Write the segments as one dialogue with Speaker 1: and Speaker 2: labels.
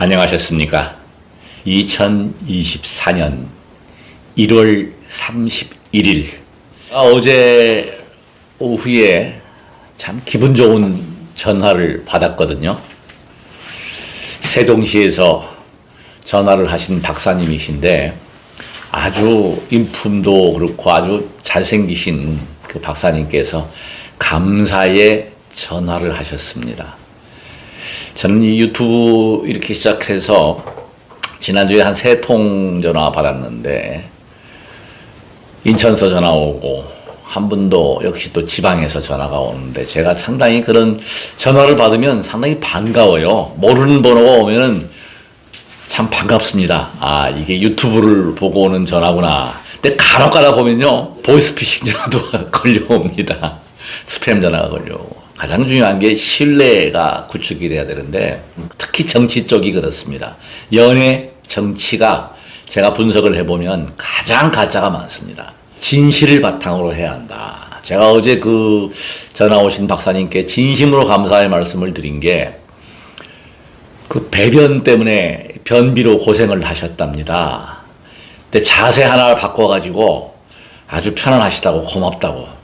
Speaker 1: 안녕하셨습니까? 2024년 1월 31일 어제 오후에 참 기분 좋은 전화를 받았거든요. 세종시에서 전화를 하신 박사님이신데 아주 인품도 그렇고 아주 잘생기신 그 박사님께서 감사의 전화를 하셨습니다. 저는 이 유튜브 이렇게 시작해서 지난주에 한 3통 전화 받았는데 인천서 전화 오고 한 분도 역시 또 지방에서 전화가 오는데 제가 상당히 그런 전화를 받으면 상당히 반가워요. 모르는 번호가 오면은 참 반갑습니다. 아, 이게 유튜브를 보고 오는 전화구나. 근데 간혹 가다 보면요, 보이스피싱 전화도 걸려옵니다. 스팸 전화가 걸려오고. 가장 중요한 게 신뢰가 구축이 돼야 되는데 특히 정치 쪽이 그렇습니다. 연예, 정치가 제가 분석을 해보면 가장 가짜가 많습니다. 진실을 바탕으로 해야 한다. 제가 어제 그 전화 오신 박사님께 진심으로 감사의 말씀을 드린 게 그 배변 때문에 변비로 고생을 하셨답니다. 근데 자세 하나를 바꿔가지고 아주 편안하시다고 고맙다고.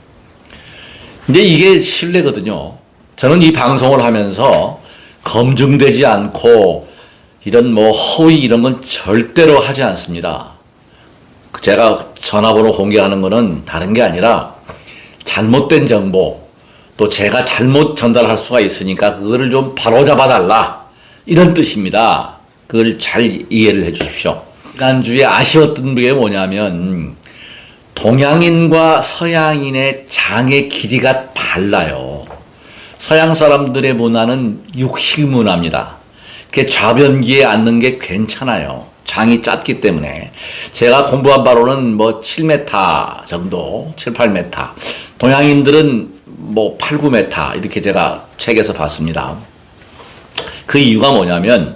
Speaker 1: 근데 이게 신뢰거든요. 저는 이 방송을 하면서 검증되지 않고 이런 뭐 허위 이런 건 절대로 하지 않습니다. 제가 전화번호 공개하는 거는 다른 게 아니라 잘못된 정보, 또 제가 잘못 전달할 수가 있으니까 그거를 좀 바로잡아 달라, 이런 뜻입니다. 그걸 잘 이해를 해 주십시오. 지난주에 아쉬웠던 게 뭐냐면 동양인과 서양인의 장의 길이가 달라요. 서양 사람들의 문화는 육식 문화입니다. 그 좌변기에 앉는 게 괜찮아요. 장이 짧기 때문에. 제가 공부한 바로는 뭐 7m 정도, 7, 8m. 동양인들은 뭐 8, 9m 이렇게 제가 책에서 봤습니다. 그 이유가 뭐냐면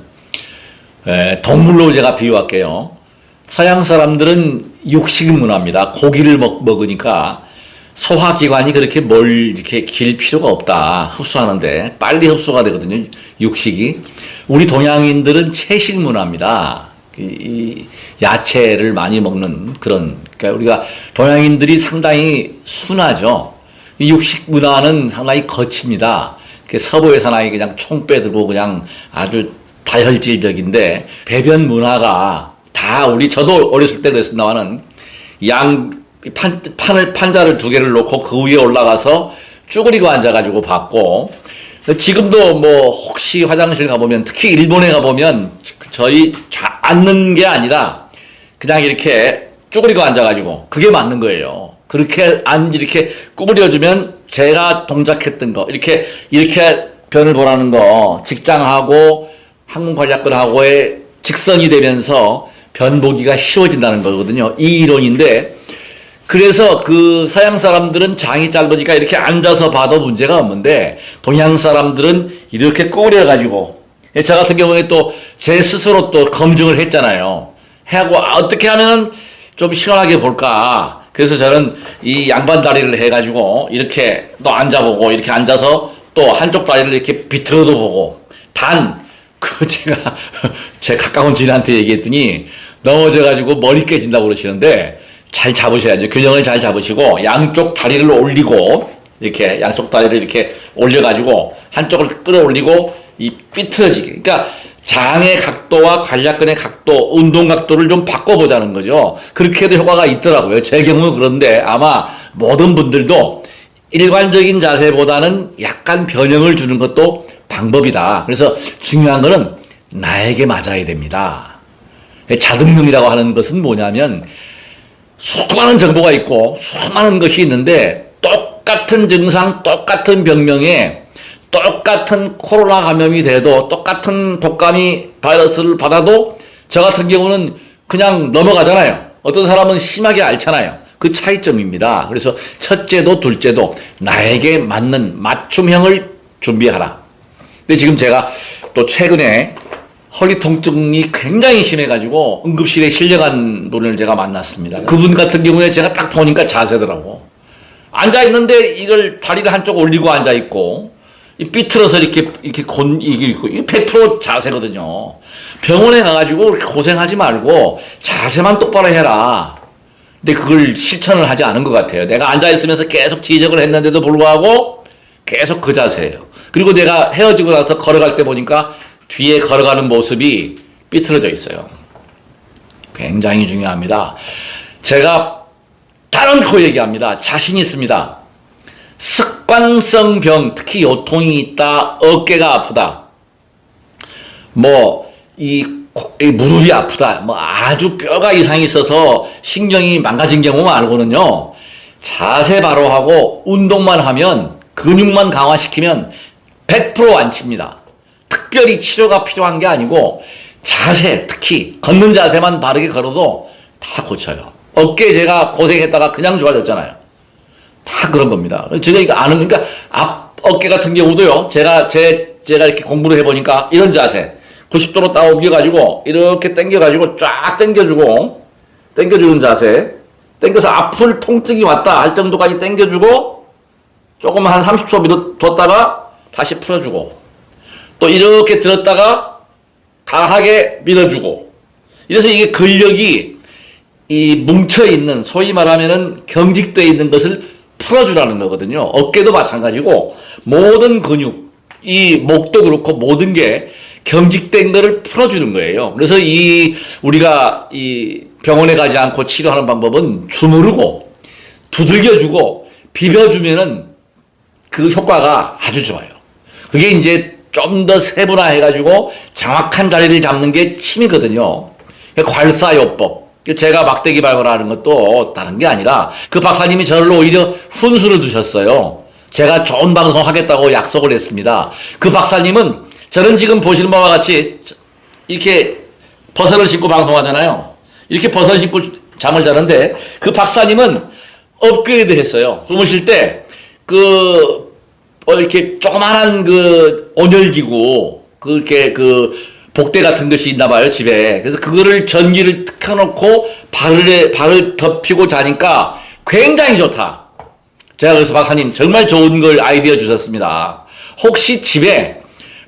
Speaker 1: 동물로 제가 비유할게요. 서양 사람들은 육식 문화입니다. 고기를 먹으니까 소화기관이 그렇게 이렇게 길 필요가 없다. 흡수하는데 빨리 흡수가 되거든요. 육식이. 우리 동양인들은 채식 문화입니다. 이 야채를 많이 먹는 그런, 그러니까 우리가 동양인들이 상당히 순하죠. 이 육식 문화는 상당히 거칩니다. 서부의 사나이 그냥 총 빼들고 그냥 아주 다혈질적인데 배변 문화가 다 저도 어렸을 때 그랬습니다만은 판자를 2개를 놓고 그 위에 올라가서 쭈그리고 앉아가지고 받고, 지금도 뭐 혹시 화장실 가보면, 특히 일본에 가보면 저희 앉는 게 아니라 그냥 이렇게 쭈그리고 앉아가지고 그게 맞는 거예요. 그렇게 이렇게 구부려주면 제가 동작했던 거, 이렇게 변을 보라는 거, 직장하고 항문관략근하고의 직선이 되면서 변 보기가 쉬워진다는 거거든요. 이 이론인데, 그래서 그 서양 사람들은 장이 짧으니까 이렇게 앉아서 봐도 문제가 없는데 동양 사람들은 이렇게 구부려가지고, 저 같은 경우에 또 제 스스로 또 검증을 했잖아요. 하고 어떻게 하면은 좀 시원하게 볼까. 그래서 저는 이 양반 다리를 해가지고 이렇게 또 앉아보고, 이렇게 앉아서 또 한쪽 다리를 이렇게 비틀어도 보고, 제가 제 가까운 지인한테 얘기했더니 넘어져가지고 머리 깨진다고 그러시는데 잘 잡으셔야죠. 균형을 잘 잡으시고 양쪽 다리를 올리고, 이렇게 양쪽 다리를 이렇게 올려가지고 한쪽을 끌어올리고 이 삐뚤어지게. 그러니까 장의 각도와 관략근의 각도, 운동 각도를 좀 바꿔보자는 거죠. 그렇게 해도 효과가 있더라고요. 제 경우 그런데 아마 모든 분들도 일관적인 자세보다는 약간 변형을 주는 것도 방법이다. 그래서 중요한 거는 나에게 맞아야 됩니다. 자등능이라고 하는 것은 뭐냐면 수많은 정보가 있고 수많은 것이 있는데 똑같은 증상, 똑같은 병명에 똑같은 코로나 감염이 돼도, 똑같은 독감이 바이러스를 받아도 저 같은 경우는 그냥 넘어가잖아요. 어떤 사람은 심하게 앓잖아요. 그 차이점입니다. 그래서 첫째도 둘째도 나에게 맞는 맞춤형을 준비하라. 근데 지금 제가 또 최근에 허리 통증이 굉장히 심해가지고 응급실에 실려간 분을 제가 만났습니다. 그분 같은 경우에 제가 딱 보니까 자세더라고. 앉아있는데 이걸 다리를 한쪽 올리고 앉아있고, 이 삐뚤어서 이렇게 이게 있고, 이게 100% 자세거든요. 병원에 가가지고 그렇게 고생하지 말고 자세만 똑바로 해라. 근데 그걸 실천을 하지 않은 것 같아요. 내가 앉아있으면서 계속 지적을 했는데도 불구하고 계속 그 자세예요. 그리고 내가 헤어지고 나서 걸어갈 때 보니까 뒤에 걸어가는 모습이 삐뚤어져 있어요. 굉장히 중요합니다. 제가 단언코 얘기합니다. 자신 있습니다. 습관성 병, 특히 요통이 있다, 어깨가 아프다, 이 무릎이 아프다, 아주 뼈가 이상이 있어서 신경이 망가진 경우 말고는요, 자세 바로 하고 운동만 하면, 근육만 강화시키면 100% 완치입니다. 특별히 치료가 필요한 게 아니고 자세, 특히 걷는 자세만 바르게 걸어도 다 고쳐요. 어깨 제가 고생했다가 그냥 좋아졌잖아요. 다 그런 겁니다. 제가 이거 아는, 그러니까 어깨 같은 경우도요, 제가 이렇게 공부를 해보니까 이런 자세, 90도로 딱 옮겨가지고, 이렇게 당겨가지고 쫙 당겨주는 자세, 당겨서 앞을 통증이 왔다 할 정도까지 당겨주고, 조금 한 30초 뒀다가 다시 풀어주고, 또 이렇게 들었다가 강하게 밀어주고, 이래서 이게 근력이 이 뭉쳐있는, 소위 말하면은 경직되어 있는 것을 풀어주라는 거거든요. 어깨도 마찬가지고, 모든 근육, 이 목도 그렇고 모든 게 경직된 거를 풀어주는 거예요. 그래서 우리가 병원에 가지 않고 치료하는 방법은 주무르고, 두들겨주고, 비벼주면은 그 효과가 아주 좋아요. 그게 이제 좀 더 세분화해가지고 정확한 자리를 잡는 게 침이거든요. 괄사요법. 제가 막대기 발굴하는 것도 다른 게 아니라 그 박사님이 저를 오히려 훈수를 두셨어요. 제가 좋은 방송 하겠다고 약속을 했습니다. 그 박사님은 저는 지금 보시는 바와 같이 이렇게 버선을 신고 방송하잖아요. 이렇게 버선 신고 잠을 자는데 그 박사님은 업그레이드 했어요. 주무실 때 이렇게 조그만한 온열기구, 복대 같은 것이 있나 봐요, 집에. 그래서 그거를 전기를 탁 켜놓고 발을 덮이고 자니까 굉장히 좋다. 제가 그래서 박사님 정말 좋은 걸 아이디어 주셨습니다. 혹시 집에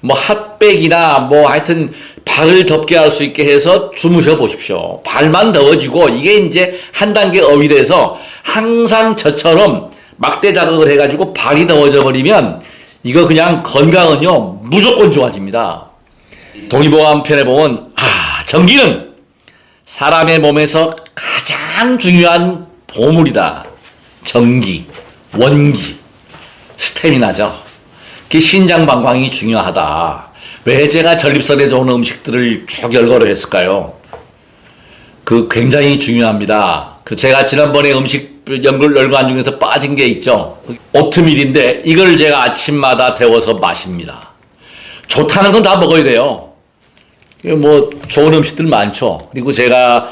Speaker 1: 핫백이나 하여튼 발을 덮게 할 수 있게 해서 주무셔 보십시오. 발만 더워지고 이게 이제 한 단계 업이 돼서 항상 저처럼 막대 자극을 해가지고 발이 더워져 버리면 이거 그냥 건강은요 무조건 좋아집니다. 동의보감 편에 보면 전기는 사람의 몸에서 가장 중요한 보물이다. 전기, 원기, 스태미나죠. 신장 방광이 중요하다. 왜 제가 전립선에 좋은 음식들을 쭉 열거를 했을까요? 굉장히 중요합니다. 제가 지난번에 음식 열거한 중에서 빠진 게 있죠. 오트밀인데 이걸 제가 아침마다 데워서 마십니다. 좋다는 건 다 먹어야 돼요. 좋은 음식들 많죠. 그리고 제가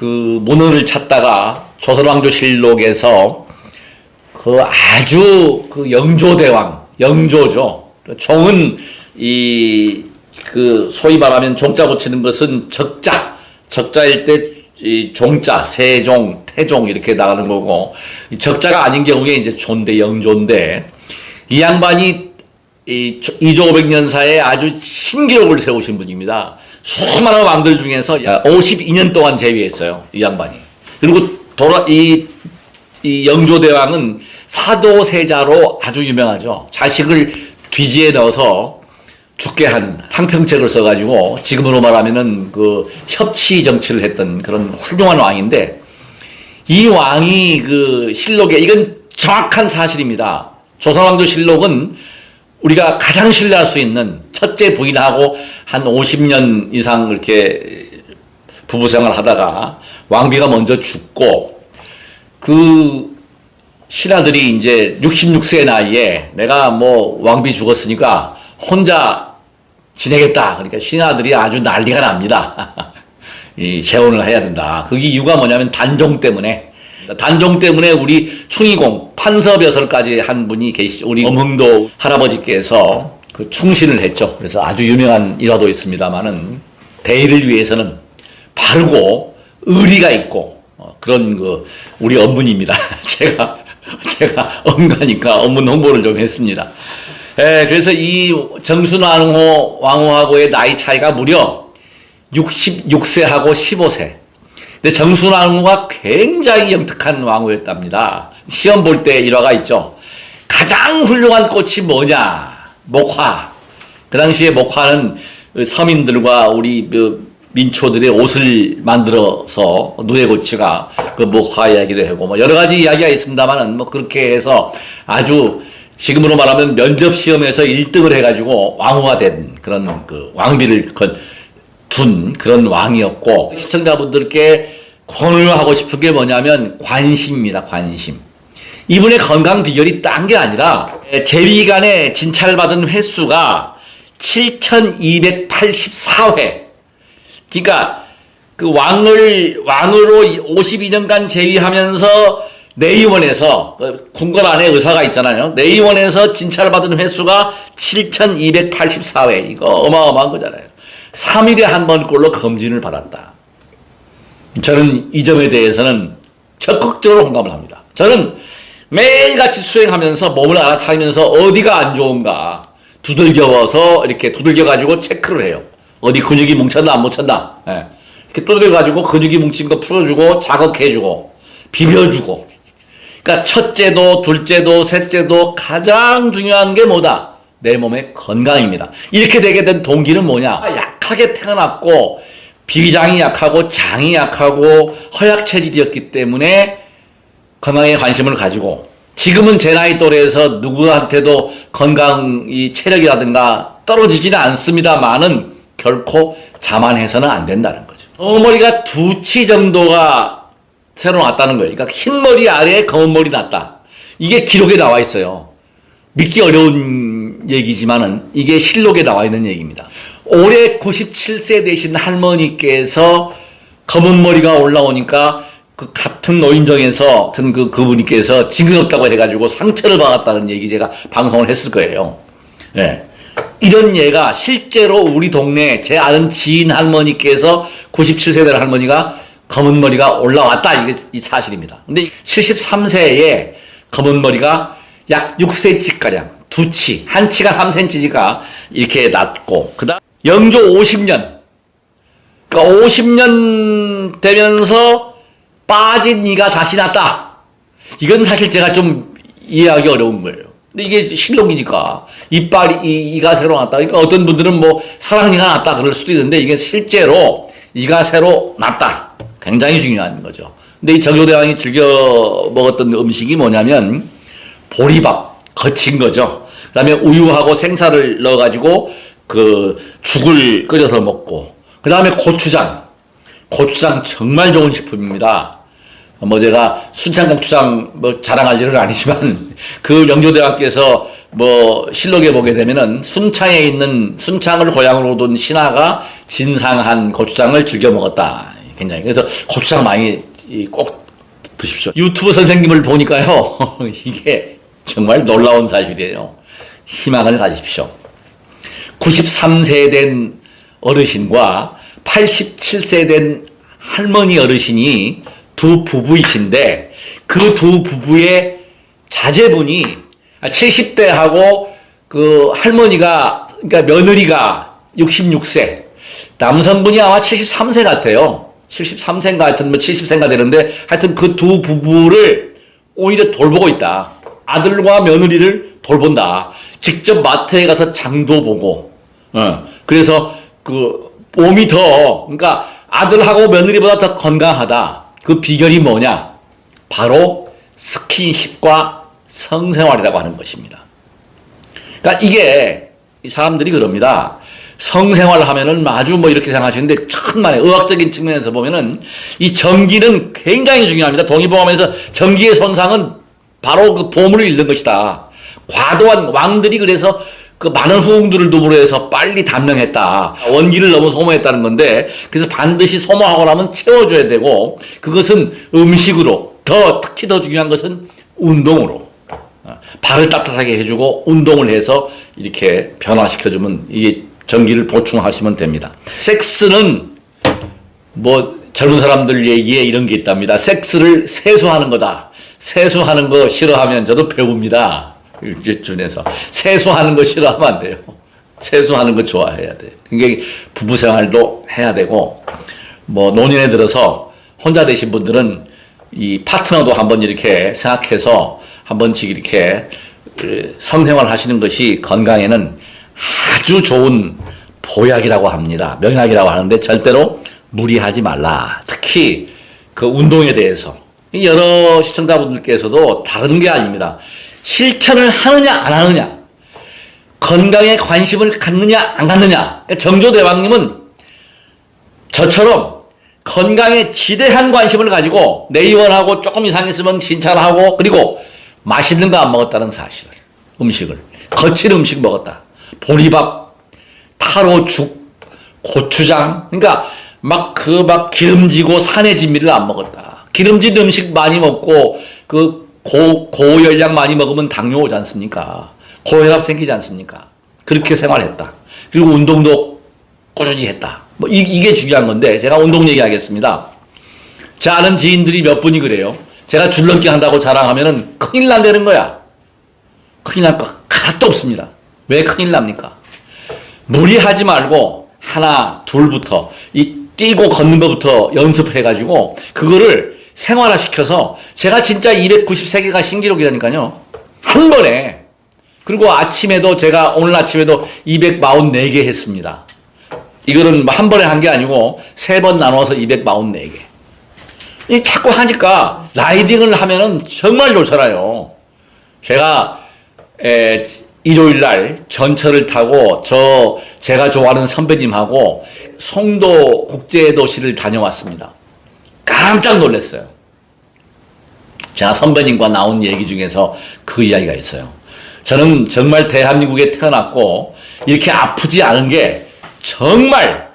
Speaker 1: 문헌을 찾다가 조선왕조실록에서 아주 영조대왕, 영조죠. 종은 소위 말하면 종자 붙이는 것은 적자일 때 종자, 세종, 태종 이렇게 나가는 거고, 적자가 아닌 경우에 이제 조인데, 영조인데, 이 양반이 이조 500년사에 아주 신기록을 세우신 분입니다. 수많은 왕들 중에서 52년 동안 재위했어요, 이 양반이. 그리고 이 영조대왕은 사도세자로 아주 유명하죠. 자식을 뒤지에 넣어서 죽게 한 항평책을 써가지고 지금으로 말하면은 협치 정치를 했던 그런 훌륭한 왕인데, 이 왕이 실록에, 이건 정확한 사실입니다. 조선왕조실록은 우리가 가장 신뢰할 수 있는, 첫째 부인하고 한 50년 이상 이렇게 부부생활 하다가 왕비가 먼저 죽고, 신하들이 이제 66세 나이에 내가 왕비 죽었으니까 혼자 지내겠다. 그러니까 신하들이 아주 난리가 납니다. 재혼을 해야 된다. 그 이유가 뭐냐면 단종 때문에 우리 충의공 판서벼설까지 한 분이 계시죠. 우리 엄흥도 할아버지께서 충신을 했죠. 그래서 아주 유명한 일화도 있습니다만은, 대의를 위해서는 바르고 의리가 있고 그런 우리 어머니입니다. 제가 엄가니까 어문 홍보를 좀 했습니다. 그래서 이 정순왕후 왕후하고의 나이 차이가 무려 66세하고 15세. 근데 정순왕후가 굉장히 영특한 왕후였답니다. 시험 볼 때 일화가 있죠. 가장 훌륭한 꽃이 뭐냐? 목화. 그 당시에 목화는 서민들과 우리 민초들의 옷을 만들어서 누에고치가 그 목화 이야기도 하고 뭐 여러 가지 이야기가 있습니다만은 뭐 그렇게 해서 아주 지금으로 말하면 면접 시험에서 1등을 해가지고 왕후가 된 그런 그 왕비를 둔 그런 왕이었고, 시청자분들께 권유하고 싶은 게 뭐냐면 관심입니다. 관심. 이분의 건강 비결이 딴 게 아니라 재위기간에 진찰을 받은 횟수가 7,284회. 그러니까 그 왕으로 52년간 재위하면서 내의원에서 궁궐 안에 의사가 있잖아요. 내의원에서 진찰을 받은 횟수가 7,284회. 이거 어마어마한 거잖아요. 3일에 한 번꼴로 검진을 받았다. 저는 이 점에 대해서는 적극적으로 공감을 합니다. 저는 매일같이 수행하면서 몸을 알아차리면서 어디가 안 좋은가 두들겨서 이렇게 두들겨가지고 체크를 해요. 어디 근육이 뭉쳤나 안 뭉쳤나. 이렇게 두들겨가지고 근육이 뭉친 거 풀어주고 자극해주고 비벼주고. 그러니까 첫째도 둘째도 셋째도 가장 중요한 게 뭐다? 내 몸의 건강입니다. 이렇게 되게 된 동기는 뭐냐? 약하게 태어났고 비장이 약하고 장이 약하고 허약 체질이었기 때문에 건강에 관심을 가지고, 지금은 제 나이 또래에서 누구한테도 건강이 체력이라든가 떨어지지는 않습니다만은 결코 자만해서는 안 된다는 거죠. 머리가 2치 정도가 새로 났다는 거예요. 그러니까 흰 머리 아래에 검은 머리 났다. 이게 기록에 나와 있어요. 믿기 어려운 얘기지만은 이게 실록에 나와 있는 얘기입니다. 올해 97세 되신 할머니께서 검은 머리가 올라오니까 그 같은 노인정에서 같은 그분께서 징그럽다고 해가지고 상처를 받았다는 얘기 제가 방송을 했을 거예요. 네. 이런 예가 실제로 우리 동네 제 아는 지인 할머니께서 97세 된 할머니가 검은 머리가 올라왔다. 이게 이 사실입니다. 근데 73세에 검은 머리가 약 6cm가량, 2치, 한 치가 3cm니까 이렇게 났고, 그 다음 영조 50년, 그러니까 50년 되면서 빠진 이가 다시 났다. 이건 사실 제가 좀 이해하기 어려운 거예요. 근데 이게 실록이니까 이가 새로 났다. 그러니까 어떤 분들은 뭐 사랑니가 났다 그럴 수도 있는데 이게 실제로 이가 새로 났다. 굉장히 중요한 거죠. 근데 이 정조대왕이 즐겨 먹었던 음식이 뭐냐면 보리밥, 거친 거죠. 그 다음에 우유하고 생사를 넣어가지고 그 죽을 끓여서 먹고, 그 다음에 고추장 정말 좋은 식품입니다. 뭐 제가 순창고추장 뭐 자랑할 일은 아니지만 그 영조대왕께서 뭐 실록에 보게 되면은 순창을 고향으로 둔 신하가 진상한 고추장을 즐겨 먹었다. 굉장히. 그래서 고추장 많이 꼭 드십시오. 유튜브 선생님을 보니까요. 이게 정말 놀라운 사실이에요. 희망을 가지십시오. 93세 된 어르신과 87세 된 할머니 어르신이 두 부부이신데 그 두 부부의 자제분이 70대하고 그 할머니가, 그러니까 며느리가 66세, 남성분이 아마 73세 같아요. 73세인가 하여튼 뭐 70세인가 되는데 하여튼 그 두 부부를 오히려 돌보고 있다. 아들과 며느리를 돌본다. 직접 마트에 가서 장도 보고, 그래서 그 몸이 그러니까 아들하고 며느리보다 더 건강하다. 그 비결이 뭐냐? 바로 스킨십과 성생활이라고 하는 것입니다. 그러니까 이게 이 사람들이 그럽니다. 성생활을 하면은 아주 뭐 이렇게 생각하시는데 천만에 의학적인 측면에서 보면은 이 전기는 굉장히 중요합니다. 동의보감에서 전기의 손상은 바로 그 보물을 잃는 것이다. 과도한 왕들이 그래서 그 많은 후궁들을 두부로 해서 빨리 단명했다. 원기를 너무 소모했다는 건데, 그래서 반드시 소모하고 나면 채워줘야 되고, 그것은 음식으로, 특히 더 중요한 것은 운동으로. 발을 따뜻하게 해주고 운동을 해서 이렇게 변화시켜주면 이게 전기를 보충하시면 됩니다. 섹스는 뭐 젊은 사람들 얘기에 이런 게 있답니다. 섹스를 세수하는 거다. 세수하는 거 싫어하면 저도 배웁니다. 일주일에서 세수하는 거 싫어하면 안 돼요. 세수하는 거 좋아해야 돼. 굉장히 부부 생활도 해야 되고, 뭐 노년에 들어서 혼자 되신 분들은 이 파트너도 한번 이렇게 생각해서 한 번씩 이렇게 성생활 하시는 것이 건강에는 아주 좋은 보약이라고 합니다. 명약이라고 하는데 절대로 무리하지 말라. 특히 그 운동에 대해서 여러 시청자분들께서도 다른 게 아닙니다. 실천을 하느냐 안 하느냐, 건강에 관심을 갖느냐 안 갖느냐. 그러니까 정조대왕님은 저처럼 건강에 지대한 관심을 가지고 내의원하고 조금 이상했으면 신찰하고, 그리고 맛있는 거 안 먹었다는 사실. 음식을 거친 음식 먹었다. 보리밥, 타로죽, 고추장, 그러니까 막 기름지고 산의 진미를 안 먹었다. 기름진 음식 많이 먹고 그 고열량 많이 먹으면 당뇨 오지 않습니까? 고혈압 생기지 않습니까? 그렇게 생활했다. 그리고 운동도 꾸준히 했다. 뭐 이게 중요한 건데, 제가 운동 얘기하겠습니다. 제 아는 지인들이 몇 분이 그래요. 제가 줄넘기 한다고 자랑하면은 큰일 난다는 거야. 큰일 날 거 하나도 없습니다. 왜 큰일 납니까? 무리하지 말고 하나, 둘부터 뛰고 걷는 것부터 연습해가지고 그거를 생활화시켜서, 제가 진짜 293개가 신기록이라니까요. 한 번에. 그리고 아침에도 제가 오늘 아침에도 244개 했습니다. 이거는 한 번에 한 게 아니고 3번 나눠서 244개. 자꾸 하니까 라이딩을 하면은 정말 좋잖아요. 제가 일요일 날 전철을 타고 제가 좋아하는 선배님하고 송도 국제도시를 다녀왔습니다. 깜짝 놀랐어요. 제가 선배님과 나온 얘기 중에서 그 이야기가 있어요. 저는 정말 대한민국에 태어났고 이렇게 아프지 않은 게 정말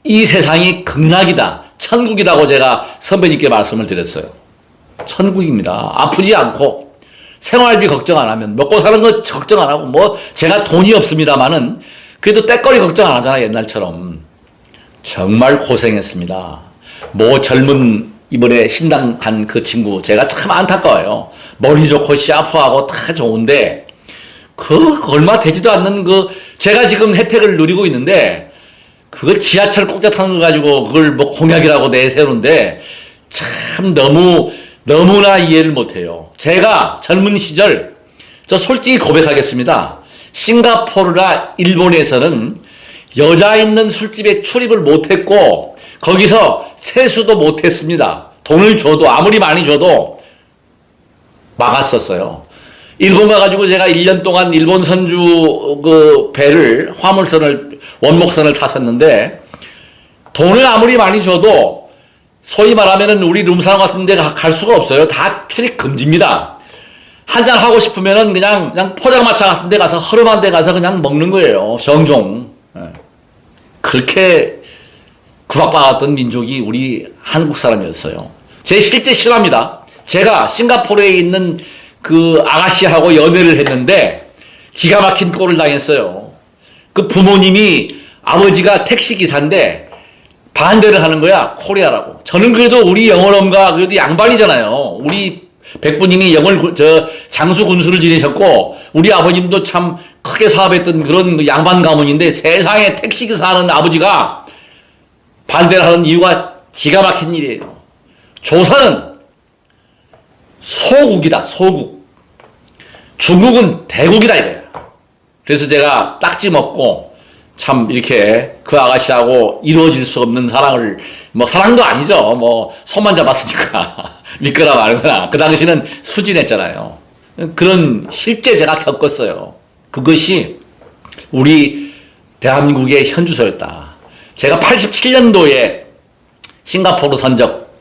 Speaker 1: 이 세상이 극락이다, 천국이라고 제가 선배님께 말씀을 드렸어요. 천국입니다. 아프지 않고 생활비 걱정 안 하면, 먹고 사는 거 걱정 안 하고, 뭐 제가 돈이 없습니다마는 그래도 때거리 걱정 안 하잖아, 옛날처럼. 정말 고생했습니다. 뭐 젊은 이번에 신당한 그 친구, 제가 참 안타까워요. 머리 좋고 샤프하고 다 좋은데 얼마 되지도 않는 제가 지금 혜택을 누리고 있는데 그걸 지하철 공짜 타는 거 가지고 그걸 뭐 공약이라고 내세우는데 참 너무나 이해를 못해요. 제가 젊은 시절, 저 솔직히 고백하겠습니다. 싱가포르나 일본에서는 여자 있는 술집에 출입을 못했고 거기서 세수도 못했습니다. 돈을 줘도, 아무리 많이 줘도 막았었어요. 일본 가가지고 제가 1년 동안 일본 선주 배를, 원목선을 탔었는데 돈을 아무리 많이 줘도 소위 말하면은 우리 룸사롱 같은 데 갈 수가 없어요. 다 출입 금지입니다. 한잔 하고 싶으면은 그냥 포장마차 같은 데 가서, 허름한 데 가서 그냥 먹는 거예요. 정종. 그렇게 구박받았던 민족이 우리 한국 사람이었어요. 제 실제 실화입니다. 제가 싱가포르에 있는 그 아가씨하고 연애를 했는데 기가 막힌 꼴을 당했어요. 그 부모님이, 아버지가 택시기사인데 반대를 하는 거야, 코리아라고. 저는 그래도 우리 영어론가 그래도 양반이잖아요. 우리 백부님이 장수 군수를 지내셨고 우리 아버님도 참 크게 사업했던 그런 양반 가문인데, 세상에 택시기사 하는 아버지가 반대를 하는 이유가 기가 막힌 일이에요. 조선은 소국이다, 소국. 중국은 대국이다, 이거야. 그래서 제가 딱지 먹고 참 이렇게 그 아가씨하고 이루어질 수 없는 사랑을, 뭐 사랑도 아니죠. 뭐 손만 잡았으니까 믿거나 말거나. 그 당시는 수진했잖아요. 그런 실제 제가 겪었어요. 그것이 우리 대한민국의 현주소였다. 제가 87년도에 싱가포르 선적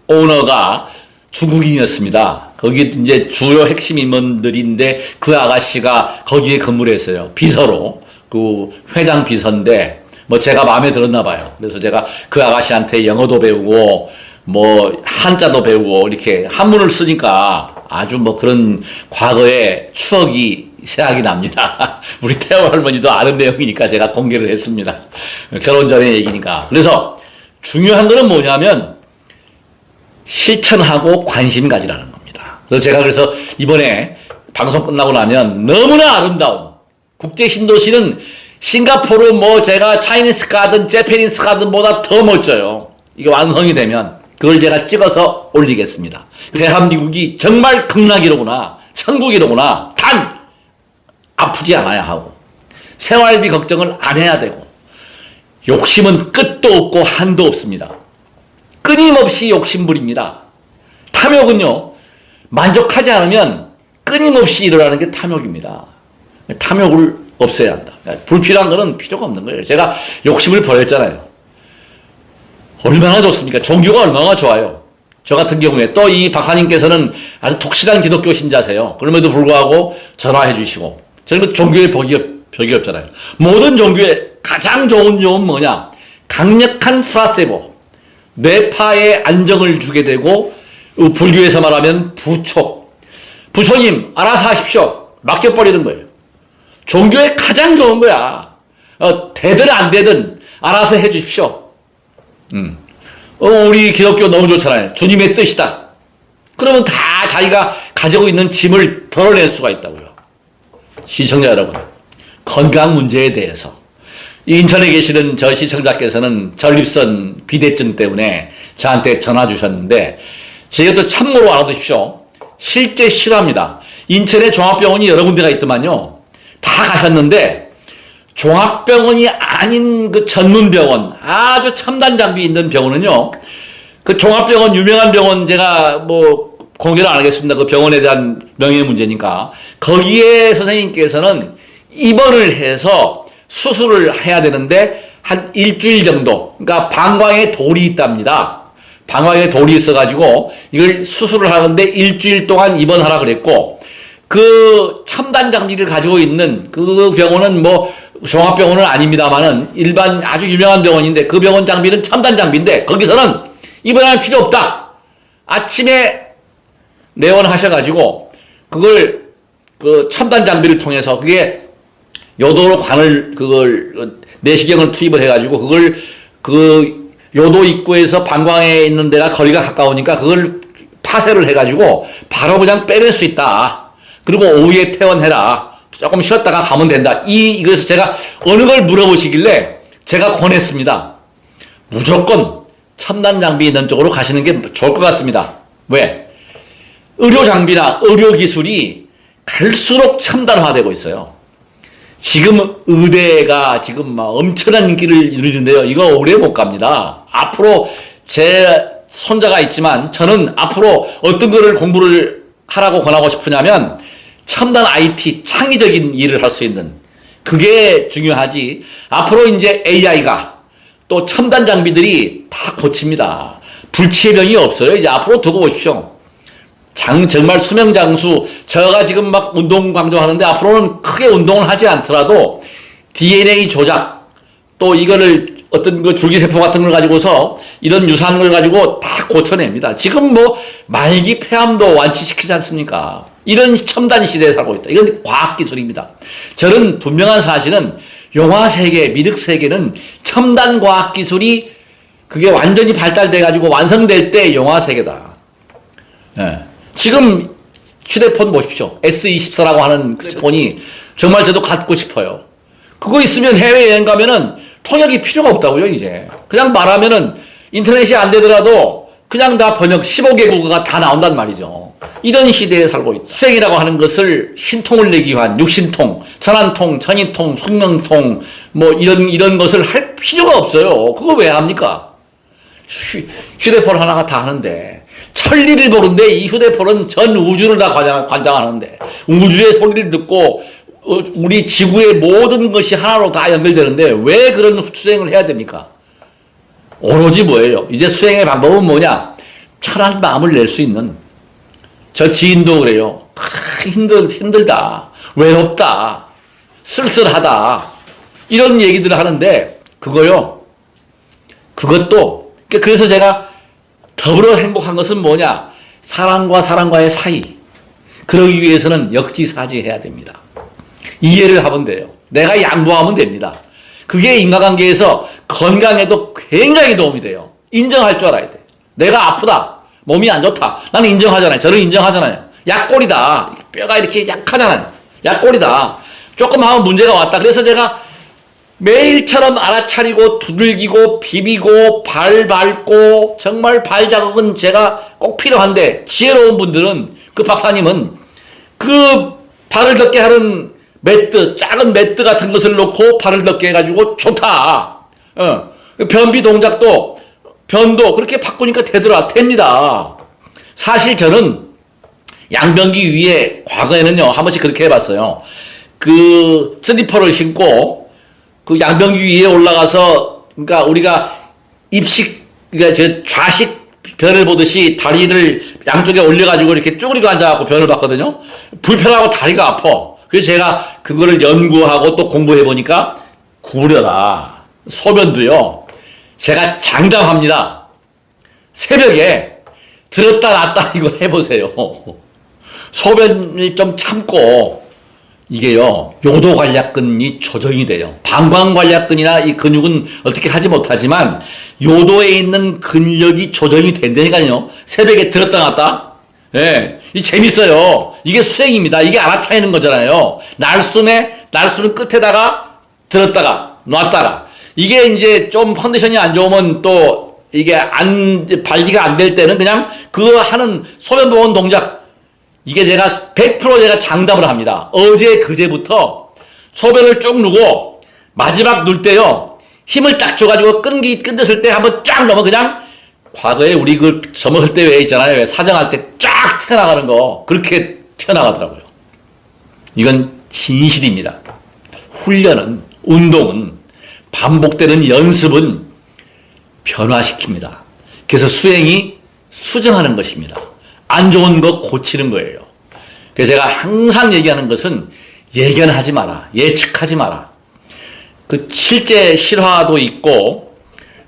Speaker 1: 오너가 중국인이었습니다. 거기 이제 주요 핵심 임원들인데 그 아가씨가 거기에 근무를 했어요. 비서로. 그 회장 비서인데 뭐 제가 마음에 들었나 봐요. 그래서 제가 그 아가씨한테 영어도 배우고 뭐 한자도 배우고 이렇게 한문을 쓰니까 아주 뭐 그런 과거의 추억이 생각이 납니다. 우리 태호 할머니도 아는 내용이니까 제가 공개를 했습니다. 결혼 전의 얘기니까. 그래서 중요한 거는 뭐냐면 실천하고 관심 가지라는 겁니다. 그래서 제가 이번에 방송 끝나고 나면 너무나 아름다운 국제 신도시는 싱가포르 제가 차이니스 가든 재패니스 가든보다 더 멋져요. 이게 완성이 되면 그걸 제가 찍어서 올리겠습니다. 대한민국이 정말 극락이로구나, 천국이로구나. 단 아프지 않아야 하고 생활비 걱정을 안 해야 되고 욕심은 끝도 없고 한도 없습니다. 끊임없이 욕심부립니다. 탐욕은요, 만족하지 않으면 끊임없이 일어나는 게 탐욕입니다. 탐욕을 없애야 한다. 불필요한 거는 필요가 없는 거예요. 제가 욕심을 버렸잖아요. 얼마나 좋습니까? 종교가 얼마나 좋아요. 저 같은 경우에 또 이 박사님께서는 아주 독실한 기독교 신자세요. 그럼에도 불구하고 전화해 주시고, 저는 종교에 벽이 없잖아요. 모든 종교에 가장 좋은 점은 뭐냐? 강력한 플라세보, 뇌파에 안정을 주게 되고, 불교에서 말하면 부처님 알아서 하십시오, 맡겨버리는 거예요. 종교에 가장 좋은 거야. 되든 안 되든 알아서 해 주십시오. 우리 기독교 너무 좋잖아요. 주님의 뜻이다. 그러면 다 자기가 가지고 있는 짐을 덜어낼 수가 있다고요. 시청자 여러분, 건강 문제에 대해서 인천에 계시는 저 시청자께서는 전립선 비대증 때문에 저한테 전화 주셨는데, 저희도 참고로 알아두십시오. 실제 실화입니다. 인천에 종합병원이 여러 군데가 있더만요. 다 가셨는데 종합병원이 아닌 그 전문병원, 아주 첨단 장비 있는 병원은요, 그 종합병원, 유명한 병원, 제가 공개를 안 하겠습니다. 그 병원에 대한 명예 문제니까. 거기에 선생님께서는 입원을 해서 수술을 해야 되는데 한 일주일 정도, 그러니까 방광에 돌이 있답니다. 방광에 돌이 있어가지고 이걸 수술을 하는데 일주일 동안 입원하라 그랬고, 그 첨단 장비를 가지고 있는 그 병원은 종합병원은 아닙니다만은 일반 아주 유명한 병원인데, 그 병원 장비는 첨단 장비인데 거기서는 입원할 필요 없다. 아침에 내원하셔가지고 그걸 그 첨단 장비를 통해서, 그게 요도로 그걸 내시경을 투입을 해가지고 그걸 그 요도 입구에서 방광에 있는 데가 거리가 가까우니까 그걸 파쇄를 해가지고 바로 그냥 빼낼 수 있다. 그리고 오후에 퇴원해라. 조금 쉬었다가 가면 된다. 이것을 제가 어느 걸 물어보시길래 제가 권했습니다. 무조건 첨단 장비 있는 쪽으로 가시는 게 좋을 것 같습니다. 왜? 의료 장비나 의료 기술이 갈수록 첨단화되고 있어요. 지금 의대가 지금 엄청난 인기를 누리는데요. 이거 오래 못 갑니다. 앞으로 제 손자가 있지만 저는 앞으로 어떤 거를 공부를 하라고 권하고 싶으냐면 첨단 IT, 창의적인 일을 할 수 있는, 그게 중요하지. 앞으로 이제 AI가 또 첨단 장비들이 다 고칩니다. 불치의 병이 없어요. 이제 앞으로 두고 보십시오. 정말 수명장수, 제가 지금 막 운동 강조하는데 앞으로는 크게 운동을 하지 않더라도 DNA 조작, 또 이거를 어떤 그 줄기세포 같은 걸 가지고서 이런 유사한 걸 가지고 다 고쳐냅니다. 지금 말기 폐암도 완치시키지 않습니까? 이런 첨단 시대에 살고 있다. 이건 과학기술입니다. 저는 분명한 사실은 영화 세계, 미륵 세계는 첨단 과학기술이 그게 완전히 발달돼가지고 완성될 때 영화 세계다. 예. 지금 휴대폰 보십시오. S24라고 하는 그 폰이 정말 저도 갖고 싶어요. 그거 있으면 해외여행 가면은 통역이 필요가 없다고요, 이제. 그냥 말하면은 인터넷이 안 되더라도 그냥 다 번역 15개국어가 다 나온단 말이죠. 이런 시대에 살고 있다. 수행이라고 하는 것을 신통을 내기 위한 육신통, 천안통, 천인통, 숙명통, 이런 것을 할 필요가 없어요. 그거 왜 합니까? 휴대폰 하나가 다 하는데. 천리를 보는데 이 휴대폰은 전 우주를 다 관장하는데, 우주의 소리를 듣고 우리 지구의 모든 것이 하나로 다 연결되는데 왜 그런 수행을 해야 됩니까? 오로지 뭐예요? 이제 수행의 방법은 뭐냐? 편한 마음을 낼 수 있는. 저 지인도 그래요. 힘들다. 외롭다. 쓸쓸하다. 이런 얘기들을 하는데 그것도, 그래서 제가 더불어 행복한 것은 뭐냐? 사람과 사람과의 사이. 그러기 위해서는 역지사지해야 됩니다. 이해를 하면 돼요. 내가 양보하면 됩니다. 그게 인간관계에서 건강에도 굉장히 도움이 돼요. 인정할 줄 알아야 돼. 내가 아프다. 몸이 안 좋다. 나는 인정하잖아요. 저는 인정하잖아요. 약골이다. 뼈가 이렇게 약하잖아요. 약골이다. 조금 하면 문제가 왔다. 그래서 제가 매일처럼 알아차리고 두들기고 비비고 발 밟고 정말 발 자극은 제가 꼭 필요한데 지혜로운 분들은 그 박사님은 그 발을 걷게 하는 매트, 작은 매트 같은 것을 놓고 발을 걷게 해가지고 좋다. 변비 동작도 변도 그렇게 바꾸니까 됩니다. 사실 저는 양변기 위에 과거에는요 한 번씩 그렇게 해봤어요. 그 슬리퍼를 신고 그 양변기 위에 올라가서 그러니까 우리가 입식 그러니까 저 좌식 변을 보듯이 다리를 양쪽에 올려가지고 이렇게 쭈그리고 앉아갖고 변을 봤거든요. 불편하고 다리가 아파. 그래서 제가 그거를 연구하고 또 공부해 보니까 구부려라. 소변도요. 제가 장담합니다. 새벽에 들었다 놨다 이거 해보세요. 소변을 좀 참고 이게요 요도관략근이 조정이 돼요. 방광관략근이나 이 근육은 어떻게 하지 못하지만 요도에 있는 근력이 조정이 된다니까요. 새벽에 들었다 놨다. 예, 이 재밌어요. 이게 수행입니다. 이게 알아차리는 거잖아요. 날숨 끝에다가 들었다가 놨다가 이게 이제 좀 컨디션이 안 좋으면 또 이게 발기가 안 될 때는 그냥 그거 하는 소변 보온 동작 이게 제가 100% 제가 장담을 합니다. 어제 그제부터 소변을 쭉 누고 마지막 눌 때요 힘을 딱 줘가지고 끝냈을 때 한번 쫙 넣으면 그냥 과거에 우리 그 저먹을 때 왜 있잖아요. 왜 사정할 때 쫙 튀어나가는 거 그렇게 튀어나가더라고요. 이건 진실입니다. 훈련은 운동은 반복되는 연습은 변화시킵니다. 그래서 수행이 수정하는 것입니다. 안 좋은 거 고치는 거예요. 그래서 제가 항상 얘기하는 것은 예견하지 마라. 예측하지 마라. 그 실제 실화도 있고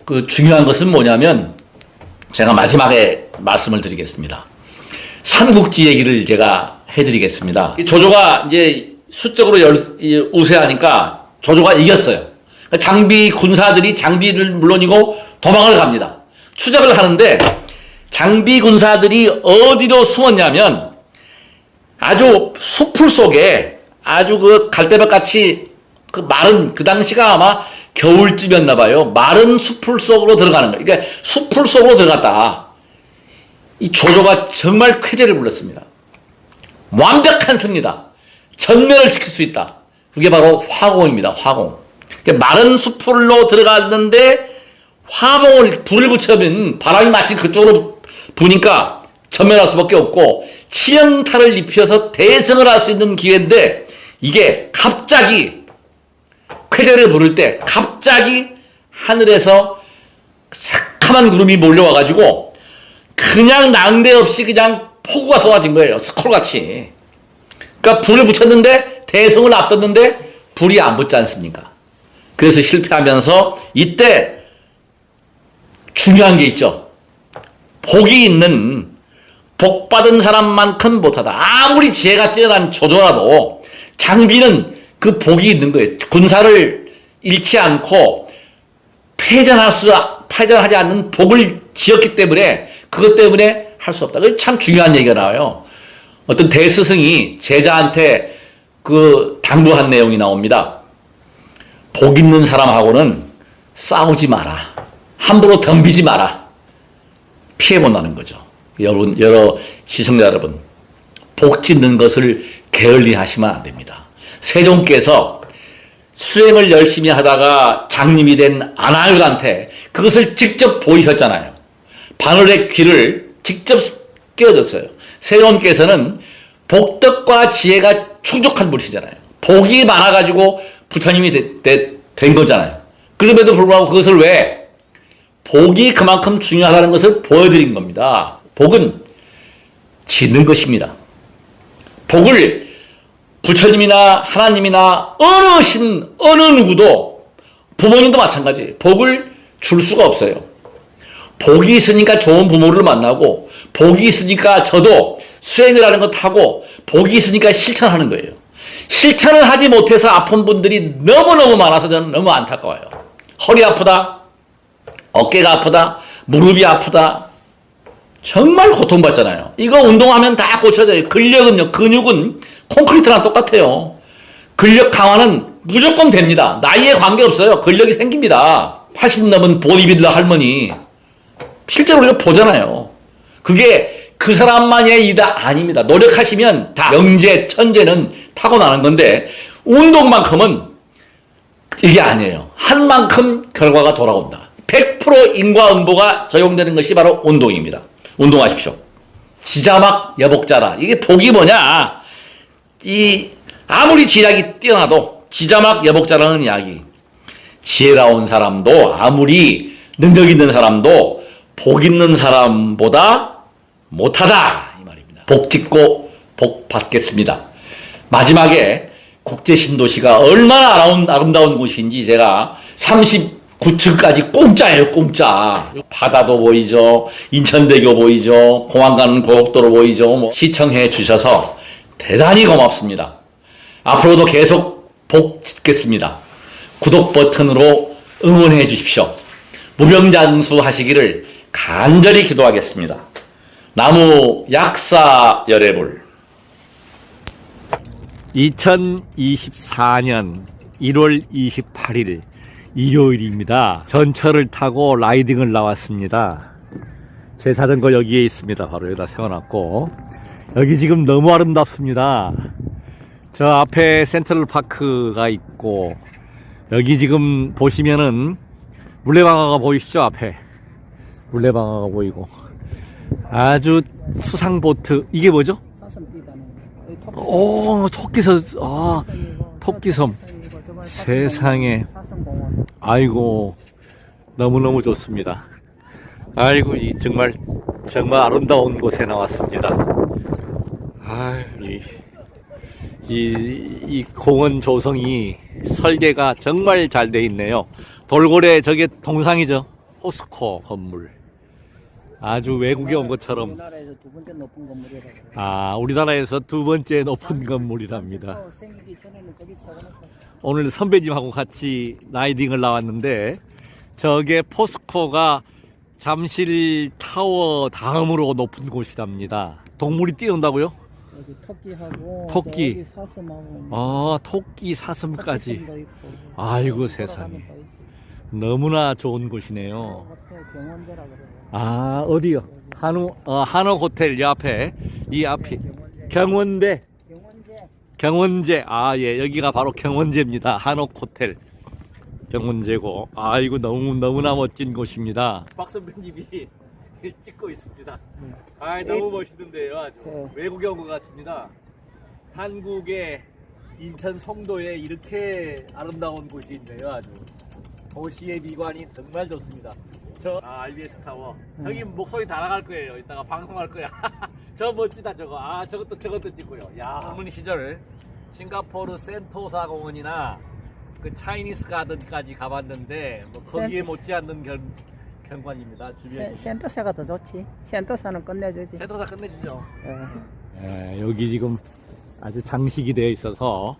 Speaker 1: 그 중요한 것은 뭐냐면 제가 마지막에 말씀을 드리겠습니다. 삼국지 얘기를 제가 해드리겠습니다. 조조가 이제 수적으로 우세하니까 조조가 이겼어요. 장비 군사들이 장비를 물론이고 도망을 갑니다. 추적을 하는데 장비 군사들이 어디로 숨었냐면 아주 숲풀 속에 아주 그 갈대밭 같이 그 마른 그 당시가 아마 겨울쯤이었나 봐요. 마른 숲풀 속으로 들어가는 거예요. 그러니까 숲풀 속으로 들어갔다. 이 조조가 정말 쾌재를 불렀습니다. 완벽한 승리다. 전멸을 시킬 수 있다. 그게 바로 화공입니다. 화공. 그러니까 마른 숲풀로 들어갔는데 불을 붙여면 바람이 마치 그쪽으로 부니까 전멸할 수밖에 없고 치명타를 입혀서 대승을 할 수 있는 기회인데 이게 갑자기 쾌재를 부를 때 갑자기 하늘에서 새카만 구름이 몰려와가지고 그냥 난데없이 그냥 폭우가 쏟아진 거예요. 스콜같이. 그러니까 불을 붙였는데 대성을 앞뒀는데 불이 안 붙지 않습니까? 그래서 실패하면서 이때 중요한 게 있죠. 복이 있는 복 받은 사람만큼 못하다. 아무리 지혜가 뛰어난 조조라도 장비는 그 복이 있는 거예요. 군사를 잃지 않고 패전하지 않는 복을 지었기 때문에 그것 때문에 할 수 없다. 그게 참 중요한 얘기가 나와요. 어떤 대스승이 제자한테 그 당부한 내용이 나옵니다. 복 있는 사람하고는 싸우지 마라. 함부로 덤비지 마라. 피해본다는 거죠. 여러 시청자 여러분, 복 짓는 것을 게을리 하시면 안 됩니다. 세종께서 수행을 열심히 하다가 장님이 된 안하율한테 그것을 직접 보이셨잖아요. 바늘의 귀를 직접 끼워줬어요. 세종께서는 복덕과 지혜가 충족한 분이시잖아요. 복이 많아가지고 부처님이 된 거잖아요. 그럼에도 불구하고 그것을 왜? 복이 그만큼 중요하다는 것을 보여드린 겁니다. 복은 짓는 것입니다. 복을 부처님이나 하나님이나 어느 신, 어느 누구도 부모님도 마찬가지예요. 복을 줄 수가 없어요. 복이 있으니까 좋은 부모를 만나고 복이 있으니까 저도 수행을 하는 것 하고 복이 있으니까 실천하는 거예요. 실천을 하지 못해서 아픈 분들이 너무너무 많아서 저는 너무 안타까워요. 허리 아프다, 어깨가 아프다, 무릎이 아프다, 정말 고통받잖아요. 이거 운동하면 다 고쳐져요. 근력은요, 근육은 콘크리트랑 똑같아요. 근력 강화는 무조건 됩니다. 나이에 관계없어요. 근력이 생깁니다. 80 넘은 보디빌더 할머니. 실제로 우리가 보잖아요. 그게 그 사람만의 이다 아닙니다. 노력하시면 다 영재, 천재는 타고나는 건데 운동만큼은 이게 아니에요. 한 만큼 결과가 돌아온다. 100% 인과응보가 적용되는 것이 바로 운동입니다. 운동하십시오. 지자막 여복자라. 이게 복이 뭐냐? 아무리 지략이 뛰어나도 지자막 여복자라는 이야기. 지혜로운 사람도 아무리 능력 있는 사람도 복 있는 사람보다 못하다 이 말입니다. 복 짓고 복 받겠습니다. 마지막에 국제신도시가 얼마나 아름다운 곳인지 제가 39층까지 공짜예요. 공짜. 바다도 보이죠. 인천대교 보이죠. 공항 가는 고속도로 보이죠. 시청해 주셔서 대단히 고맙습니다. 앞으로도 계속 복 짓겠습니다. 구독 버튼으로 응원해 주십시오. 무병장수 하시기를 간절히 기도하겠습니다. 나무 약사 열애불 2024년 1월 28일 일요일입니다. 전철을 타고 라이딩을 나왔습니다. 제 자전거 여기에 있습니다. 바로 여기다 세워놨고 여기 지금 너무 아름답습니다. 저 앞에 센트럴파크가 있고 여기 지금 보시면은 물레방아가 보이시죠? 앞에 물레방아가 보이고 아주 수상보트. 이게 뭐죠? 오, 토끼섬. 아, 토끼섬. 세상에. 아이고, 너무너무 좋습니다. 아이고, 정말 아름다운 곳에 나왔습니다. 이 공원 조성이 설계가 정말 잘 돼 있네요. 돌고래 저게 동상이죠. 포스코 건물. 아주 외국에 온 것처럼.
Speaker 2: 우리나라에서 두 번째 높은 건물이라고.
Speaker 1: 아, 우리나라에서 두 번째 높은 건물이랍니다.
Speaker 2: 생기기 전에는 저기 차가놓고.
Speaker 1: 오늘 선배님하고 같이 라이딩을 나왔는데 저게 포스코가 잠실 타워 다음으로 높은 곳이랍니다. 동물이 뛰어온다고요?
Speaker 2: 여기 토끼하고
Speaker 1: 토끼.
Speaker 2: 저기 사슴하고.
Speaker 1: 아, 토끼 사슴까지.
Speaker 2: 토끼섬도 있고.
Speaker 1: 아이고 세상에. 너무나 좋은 곳이네요.
Speaker 2: 경원대라 그래요.
Speaker 1: 아, 어디요? 한옥 호텔 이 앞에. 이 앞이 경원대. 경원제. 아, 예. 여기가 바로 경원제입니다. 한옥 호텔. 경원제고. 아이고, 너무나 멋진 곳입니다. 박 선배님이 찍고 있습니다. 아, 너무 멋있는데요. 아주. 외국에 온 것 같습니다. 한국의 인천 송도에 이렇게 아름다운 곳이 있네요. 아주. 도시의 미관이 정말 좋습니다. RBS 타워. 형님 목소리 다 나갈 거예요. 이따가 방송할 거야. 저 멋지다 저거. 아, 저것도 찍고요. 야, 젊은 시절 싱가포르 센토사 공원이나 그 차이니스 가든까지 가봤는데 뭐 거기에 못지않는 경관입니다. 주변이.
Speaker 2: 센터사가 더 좋지. 센터사는 끝내주지.
Speaker 1: 센토사 끝내주죠.
Speaker 2: 예.
Speaker 1: 여기 지금 아주 장식이 되어 있어서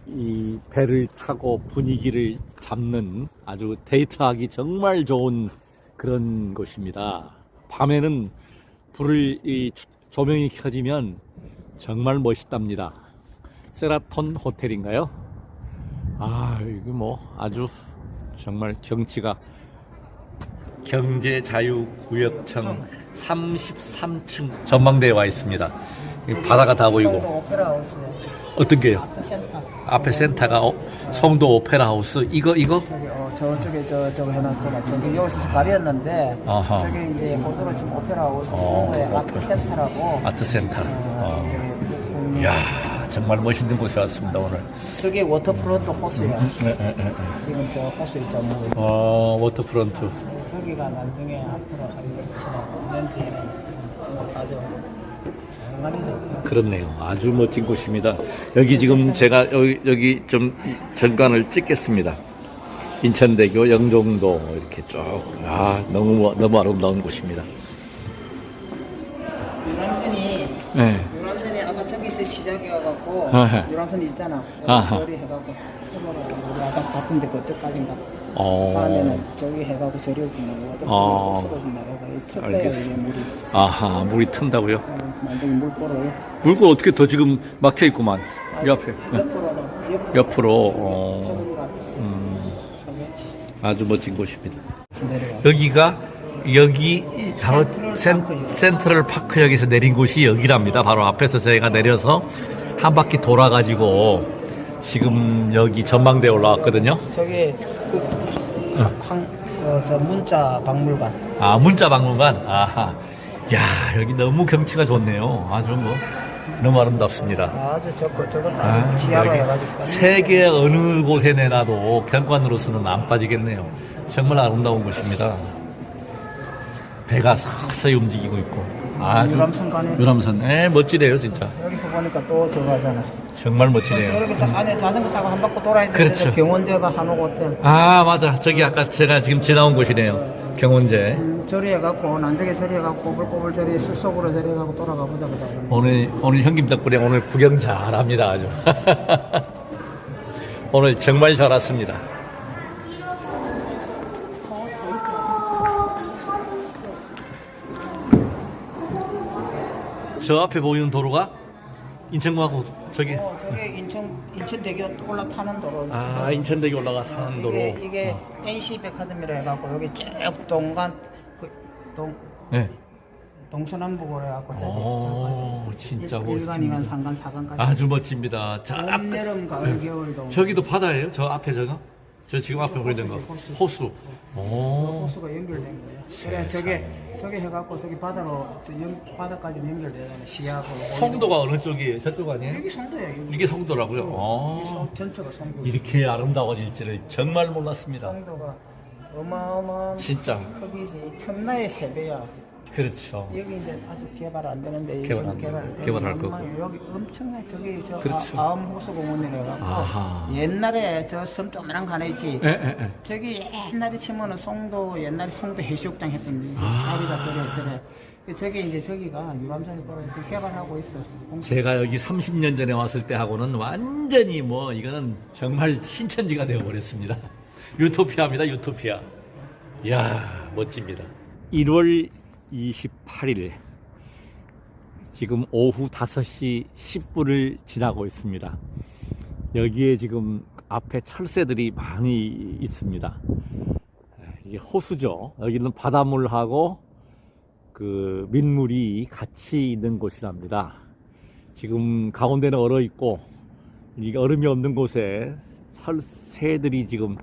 Speaker 1: 이 배를 타고 분위기를 잡는 아주 데이트하기 정말 좋은 그런 곳입니다. 밤에는 이 조명이 켜지면 정말 멋있답니다. 세라톤 호텔인가요? 아, 이거 뭐 아주 정말 경치가 경제자유구역청 33층 전망대에 와 있습니다. 바다가 다 보이고.
Speaker 2: 오페라 하우스.
Speaker 1: 어떤 게요?
Speaker 2: 센터.
Speaker 1: 앞에 센터가 송도 오페라 하우스. 이거?
Speaker 2: 저기 저쪽에 해놨잖아. 저기 여기서 가렸는데
Speaker 1: 아하.
Speaker 2: 저기 이제 고도로 지금 오페라 하우스 송도의 아트 센터라고.
Speaker 1: 아트 센터. 이야, 정말 멋있는 곳에 왔습니다 오늘.
Speaker 2: 저기 워터프론트 호수야. 지금 저 호수 있잖아.
Speaker 1: 워터프론트.
Speaker 2: 저기가 나중에 앞으로 한 2년 뒤에 아주 장관이
Speaker 1: 그렇네요. 아주 멋진 곳입니다. 여기 지금 제가 여기 좀 전관을 찍겠습니다. 인천대교, 영종도 이렇게 쭉. 아, 너무 아름다운 곳입니다.
Speaker 2: 유람선이
Speaker 1: 네.
Speaker 2: 아까 저기서 시작해갖고
Speaker 1: 아하.
Speaker 2: 유람선 있잖아.
Speaker 1: 아하.
Speaker 2: 요리 해갖고 우리 아까 바쁜데 그때까지인가.
Speaker 1: 어.
Speaker 2: 다음에는 저기 해가고 저리 오면 어떤 털 빼야 이게
Speaker 1: 알겠습니다.
Speaker 2: 물이
Speaker 1: 아하, 물이 튼다고요?
Speaker 2: 완전히 물 꼴어요.
Speaker 1: 물고 어떻게 더 지금 막혀 있구만. 이 앞에.
Speaker 2: 옆으로
Speaker 1: 옆으로.
Speaker 2: 터널가 하겠지.
Speaker 1: 아주 멋진 곳입니다.
Speaker 2: 내려가.
Speaker 1: 여기가 여기 바로 센트럴 파크역에서 내린 곳이 여기랍니다. 바로 앞에서 저희가 내려서 한 바퀴 돌아가지고 지금 여기 전망대에 올라왔거든요.
Speaker 2: 저기 저 문자 박물관.
Speaker 1: 아, 문자박물관. 아하. 야, 여기 너무 경치가 좋네요. 아주 뭐 너무 아름답습니다.
Speaker 2: 아주 저거 다 지하로
Speaker 1: 여기
Speaker 2: 해가지고.
Speaker 1: 세계 어느 곳에 내놔도 경관으로서는 안 빠지겠네요. 정말 아름다운 곳입니다. 배가 서서히 움직이고 있고 아주
Speaker 2: 유람선 가네.
Speaker 1: 유람선. 멋지네요 진짜.
Speaker 2: 여기서 보니까 또 저거 하잖아.
Speaker 1: 정말 멋지네요.
Speaker 2: 저렇게 안에 자전거 타고 한 바퀴 돌아야 되는데
Speaker 1: 그렇죠.
Speaker 2: 경원제가 한옥 호텔.
Speaker 1: 아, 맞아. 저기 아까 제가 지금 지나온 곳이네요. 경운제.
Speaker 2: 저리 해갖고 난쪽에 저리 해갖고 꼬불꼬불 저리 숲속으로 저리 해갖고 돌아가 보자.
Speaker 1: 오늘 형님 덕분에 오늘 구경 잘합니다 아주. 오늘 정말 잘 왔습니다. 저 앞에 보이는 도로가 인천공항국 저기.
Speaker 2: 저게 인천대교 올라타는 도로.
Speaker 1: 아, 인천대교 올라가는 도로.
Speaker 2: 이게 NC 백화점이라 해갖고 여기 쭉 동간
Speaker 1: 네.
Speaker 2: 동서남북으로 해갖고
Speaker 1: 진짜
Speaker 2: 일간이간
Speaker 1: 멋집니다.
Speaker 2: 상간 사간까지.
Speaker 1: 아주 멋집니다. 저 앞,
Speaker 2: 봄, 여름, 가을, 겨울도.
Speaker 1: 저기도 바다예요? 저 앞에 저거? 저 지금 앞에 보이는 거. 호수.
Speaker 2: 호수가 연결된 거예요. 그래 저게 해갖고 저기 바다로 바다까지 연결되잖아요. 시야하고.
Speaker 1: 송도가 어느 쪽이에요? 저쪽 아니에요?
Speaker 2: 여기 송도야.
Speaker 1: 이게 송도라고요?
Speaker 2: 전체가 송도.
Speaker 1: 이렇게 아름다워질지를 정말 몰랐습니다.
Speaker 2: 송도가 어마어마한
Speaker 1: 진짜.
Speaker 2: 크기지. 천나의 세배야.
Speaker 1: 그렇죠.
Speaker 2: 여기 이제 아직 개발 안 되는데
Speaker 1: 개발할 거고.
Speaker 2: 여기 엄청나 저기 저
Speaker 1: 그렇죠.
Speaker 2: 아암호수공원이라고
Speaker 1: 아하.
Speaker 2: 옛날에 저 섬 조그만한 거 하나 있지.
Speaker 1: 예.
Speaker 2: 저기 옛날에 치면은 옛날에 송도 해수욕장 했던데 자리가 저래. 저기 이제 저기가 유람선이 떨어져서 개발하고 있어.
Speaker 1: 제가 여기 30년 전에 왔을 때 하고는 완전히 뭐 이거는 정말 신천지가 되어버렸습니다. 유토피아입니다, 유토피아. 이야, 멋집니다. 1월 28일 지금 오후 5시 10분을 지나고 있습니다. 여기에 지금 앞에 철새들이 많이 있습니다. 이게 호수죠. 여기는 바닷물하고 그 민물이 같이 있는 곳이랍니다. 지금 가운데는 얼어 있고 이게 얼음이 없는 곳에 철새들이 지금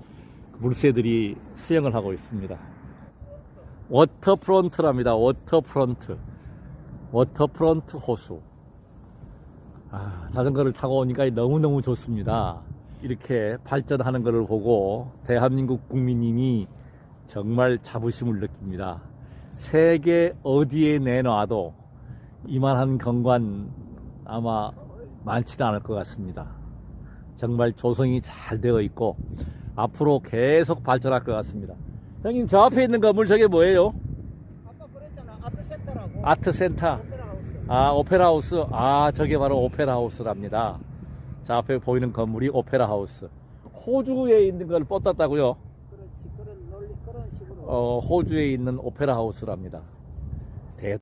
Speaker 1: 물새들이 수영을 하고 있습니다. 워터프론트랍니다. 워터프론트 호수. 자전거를 타고 오니까 너무너무 좋습니다. 이렇게 발전하는 것을 보고 대한민국 국민님이 정말 자부심을 느낍니다. 세계 어디에 내놔도 이만한 경관 아마 많지는 않을 것 같습니다. 정말 조성이 잘 되어 있고 앞으로 계속 발전할 것 같습니다. 형님, 저 앞에 있는 건물 저게 뭐예요?
Speaker 2: 아까 그랬잖아. 아트센터라고.
Speaker 1: 아트센터. 오페라하우스. 저게 바로 오페라하우스랍니다. 자, 앞에 보이는 건물이 오페라하우스. 호주에 있는 걸 뻗었다고요?
Speaker 2: 그렇지. 그런 식으로.
Speaker 1: 호주에 있는 오페라하우스랍니다.